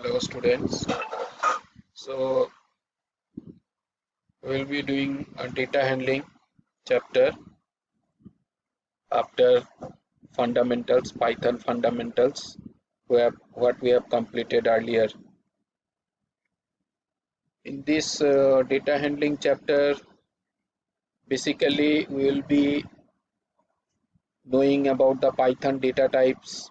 Hello students. So we will be doing a data handling chapter after fundamentals, Python fundamentals, what we have completed earlier. In this data handling chapter, basically we will be knowing about the Python data types,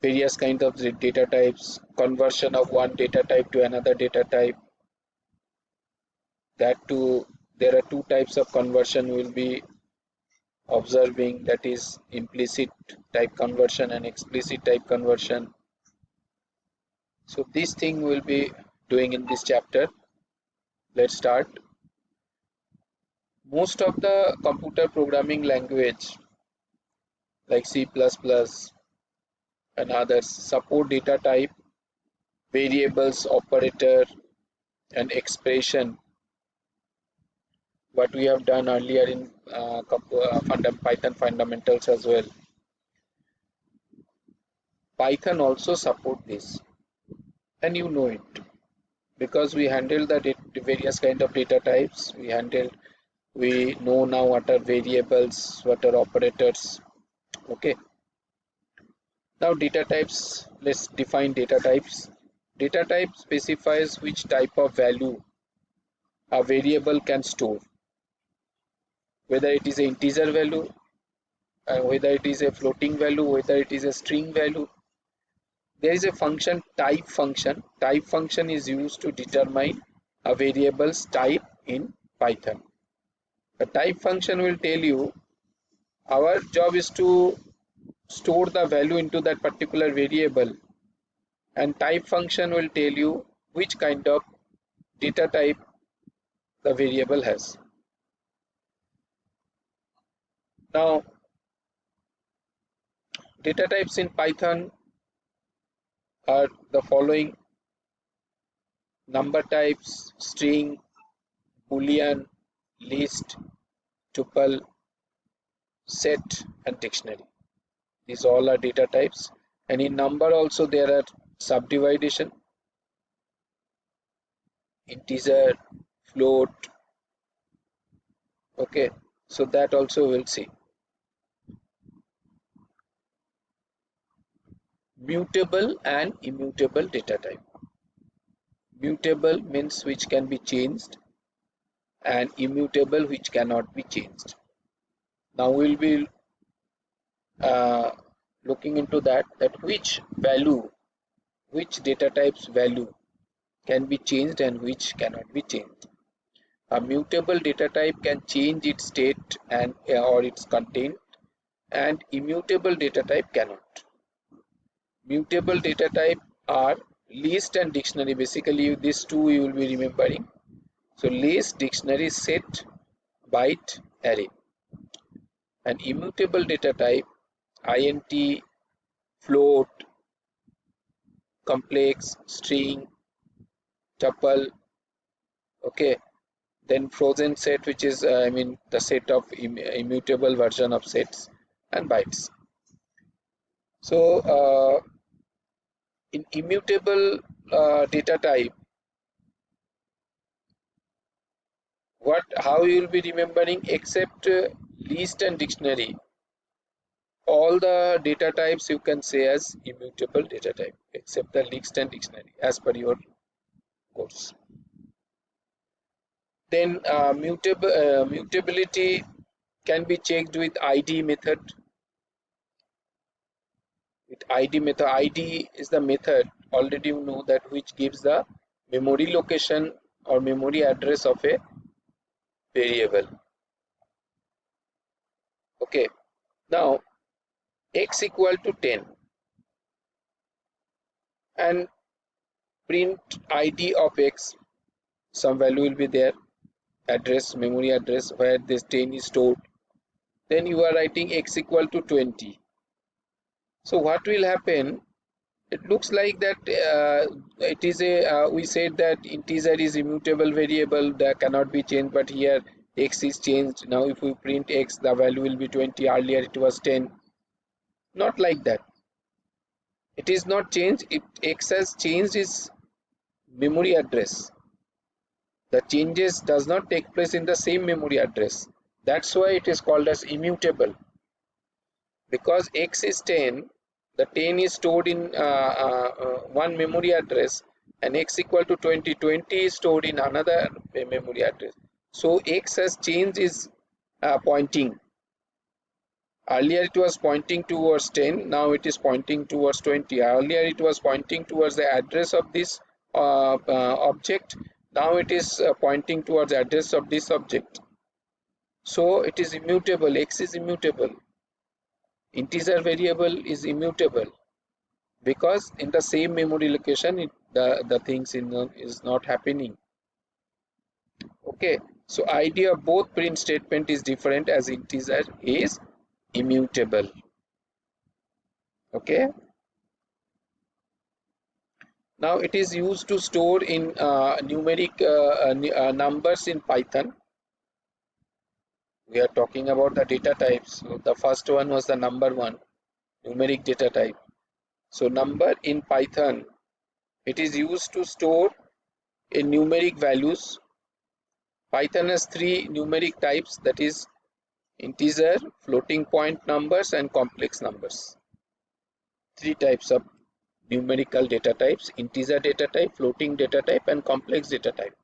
various kinds of data types, conversion of one data type to another data type. That too, there are two types of conversion we will be observing, that is implicit type conversion and explicit type conversion. So this thing we'll be doing in this chapter. Let's start. Most of the computer programming language like C++ and others support data type, variables, operator and expression, what we have done earlier in Python fundamentals as well. Python also support this, and you know it because we handle the various kind of data types. We know now what are variables, what are operators. Okay, now data types. Let's define data types. Data type specifies which type of value a variable can store, whether it is an integer value, whether it is a floating value, whether it is a string value. There is a function, type function. Type function is used to determine a variable's type in Python. The type function will tell you our job is to store the value into that particular variable, and type function will tell you which kind of data type the variable has. Now, data types in Python are the following: number types, string, boolean, list, tuple, set and dictionary. These all are data types, and in number also there are subdivision, integer, float. Okay, so that also we'll see. Mutable and immutable data type. Mutable means which can be changed, and immutable which cannot be changed. Now we'll be looking into that which data type's value can be changed and which cannot be changed. A mutable data type can change its state and or its content, and immutable data type cannot. Mutable data type are list and dictionary. Basically these two you will be remembering. So list, dictionary, set, byte, array. An immutable data type, int, float, complex, string, tuple. Okay, then frozen set, which is the set of immutable version of sets, and bytes. So in immutable data type, how you will be remembering, except list and dictionary, all the data types you can say as immutable data type except the list and dictionary as per your course. Then mutability can be checked with id method. With id method, id is the method, already you know, that which gives the memory location or memory address of a variable. Okay, now x equal to 10 and print id of x, some value will be there, address, memory address where this 10 is stored. Then you are writing x equal to 20. So what will happen? It looks like that it is a we said that integer is immutable variable that cannot be changed, but here x is changed. Now if we print x, the value will be 20. Earlier it was 10. Not like that. It is not changed. If X has changed its memory address, the changes does not take place in the same memory address. That's why it is called as immutable. Because X is 10, the 10 is stored in one memory address, and X equal to 20, 20 is stored in another memory address. So X has changed its pointing. Earlier it was pointing towards 10, now it is pointing towards 20. Earlier it was pointing towards the address of this object, now it is pointing towards the address of this object. So it is immutable. X is immutable. Integer variable is immutable because in the same memory location the things is not happening. Okay, so idea of both print statement is different as integer is immutable. Okay, now it is used to store in numeric numbers in Python. We are talking about the data types. So the first one was the number one, numeric data type. So number in Python, it is used to store in numeric values. Python has three numeric types, that is integer, floating point numbers, and complex numbers. Three types of numerical data types: integer data type, floating data type, and complex data type.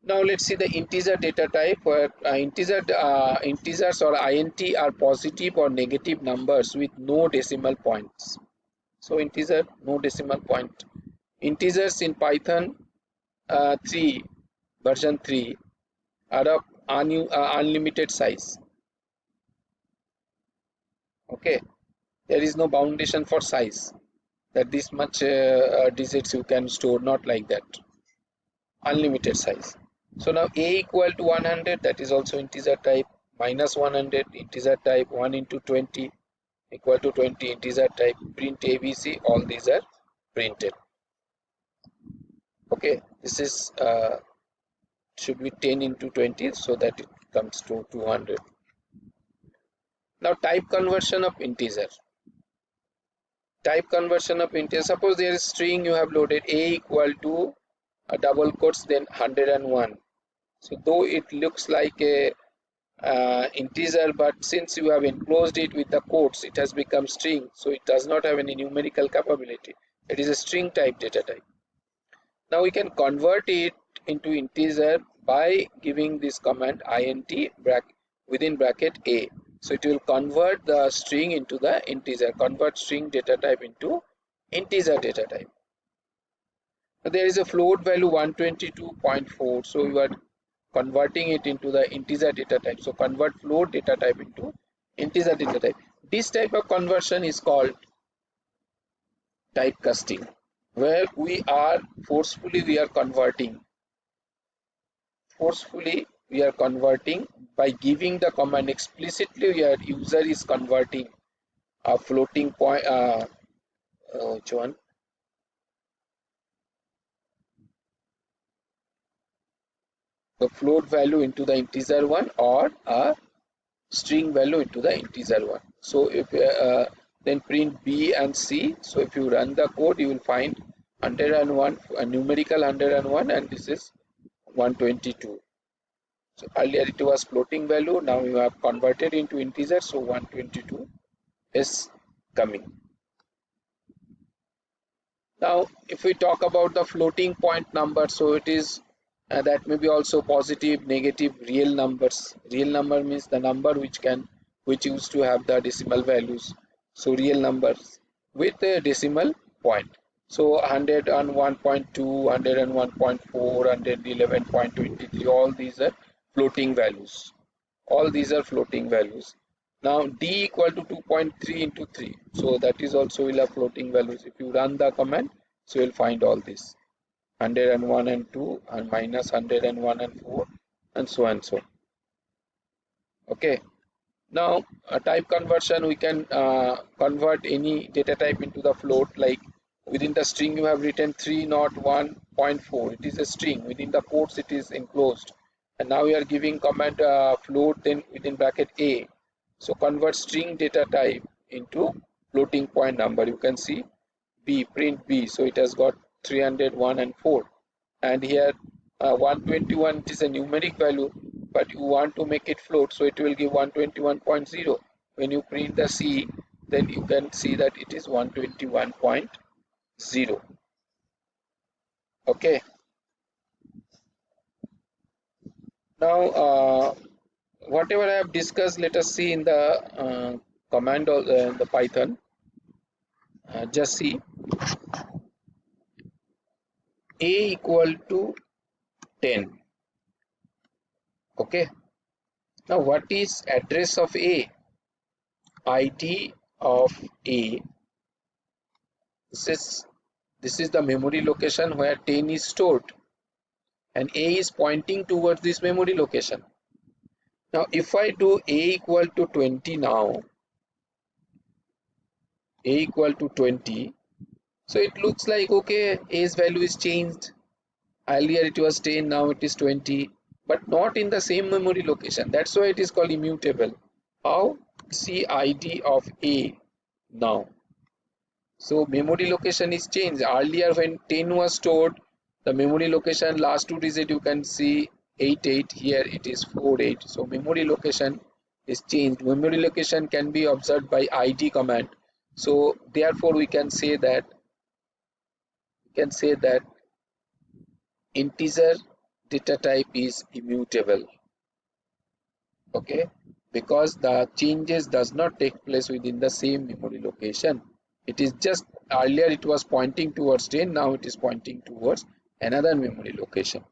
Now let's see the integer data type, where integers or int are positive or negative numbers with no decimal points. So integer, no decimal point. Integers in Python 3 version 3 are of unlimited size. Okay, there is no boundation for size, that this much digits you can store, not like that. Unlimited size. So now a equal to 100, that is also integer type. Minus 100, integer type. 1 into 20 equal to 20, integer type. Print ABC, all these are printed. Okay, this is should be 10 into 20, so that it comes to 200. Now type conversion of integer. Type conversion of integer. Suppose there is string you have loaded, a equal to a double quotes, then 101. So though it looks like a integer, but since you have enclosed it with the quotes, it has become string. So it does not have any numerical capability. It is a string type data type. Now we can convert it into integer by giving this command int within bracket a. So it will convert the string into the integer, convert string data type into integer data type. Now there is a float value 122.4, so you are converting it into the integer data type. So convert float data type into integer data type. This type of conversion is called typecasting, where we are forcefully converting by giving the command explicitly. Your user is converting a floating point which one the float value into the integer one, or a string value into the integer one. So if then print B and C. So if you run the code, you will find 101, a numerical 101, and this is 122. So earlier it was floating value, now you have converted into integer, so 122 is coming. Now if we talk about the floating point number, so it is that may be also positive, negative, real numbers. Real number means the number which used to have the decimal values. So real numbers with a decimal point. So 101.2, 101.4, 111.23, all these are floating values. All these are floating values. Now d equal to 2.3 into 3. So that is also will have floating values. If you run the command, so you'll find all this. 101 and 2 and minus 101 and 4 and so and so. Okay, now a type conversion, we can convert any data type into the float. Like within the string you have written 301.4, it is a string. Within the quotes it is enclosed, and now we are giving command float, then within bracket a. So convert string data type into floating point number. You can see B, print B. So it has got 301 and 4. And here 121 is a numeric value, but you want to make it float, so it will give 121.0. When you print the C, then you can see that it is 121.0. Okay. Now, whatever I have discussed, let us see in the command of the Python. Just see A equal to 10. Okay. Now, what is address of A? ID of A. This is the memory location where 10 is stored, and A is pointing towards this memory location. Now, if I do A equal to 20 now, A equal to 20, so it looks like, okay, A's value is changed. Earlier it was 10, now it is 20, but not in the same memory location. That's why it is called immutable. How? See ID of A now. So memory location is changed. Earlier when 10 was stored, the memory location last two digit you can see 88, here it is 48. So memory location is changed. Memory location can be observed by ID command. So therefore we can say that integer data type is immutable. Okay, because the changes does not take place within the same memory location. It is just earlier it was pointing towards 10, now it is pointing towards another memory location.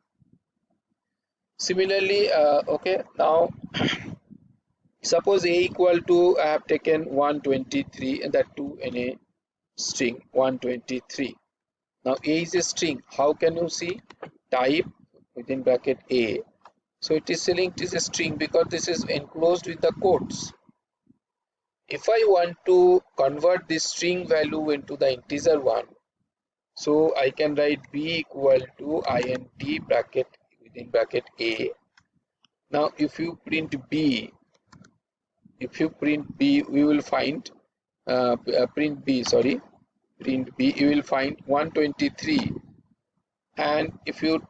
Similarly, okay, now suppose A equal to, I have taken 123 and that 2 in a string 123. Now A is a string. How can you see? Type within bracket A. So it is saying it is a string because this is enclosed with the quotes. If I want to convert this string value into the integer one, so I can write B equal to int bracket within bracket A. Now if you print B, we will find print B, you will find 123. And if you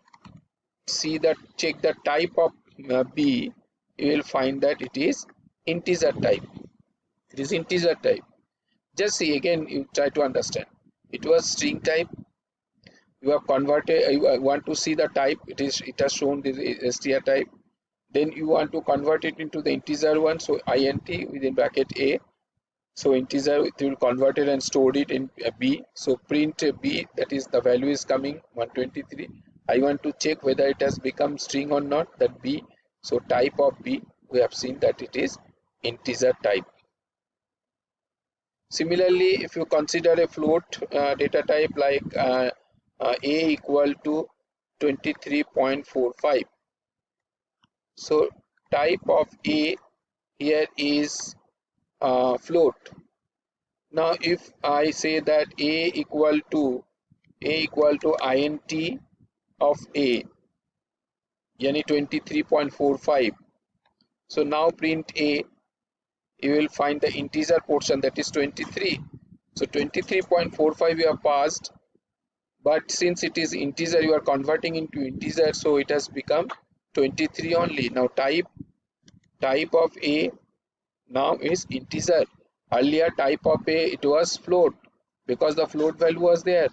check the type of B, you will find that it is integer type. It is integer type. Just see again, you try to understand. It was string type. You have converted. You want to see the type. It has shown the str type. Then you want to convert it into the integer one. So int within bracket A. So integer, it will convert it and store it in B. So print B, that is the value is coming 123. I want to check whether it has become string or not, that B. So type of B, we have seen that it is integer type. Similarly, if you consider a float data type like A equal to 23.45. So type of A here is float. Now if I say that A equal to int of A, yani 23.45. So now print A, you will find the integer portion, that is 23. So 23.45 you have passed, but since it is integer, you are converting into integer, so it has become 23 only. Now type of A now is integer. Earlier type of A, it was float because the float value was there.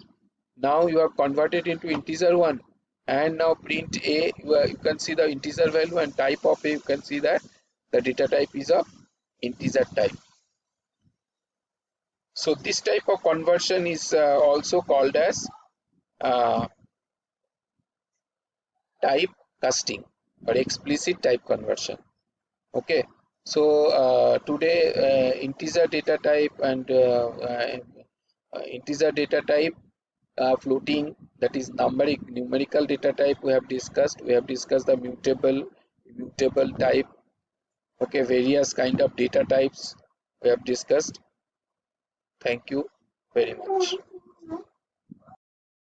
Now you have converted into integer one, and now print A, you can see the integer value, and type of A, you can see that the data type is of integer type. So this type of conversion is also called as type casting or explicit type conversion. Okay, so today integer data type and integer data type, floating, that is numerical data type we have discussed. We have discussed the mutable, immutable type. Okay, various kind of data types we have discussed. Thank you very much.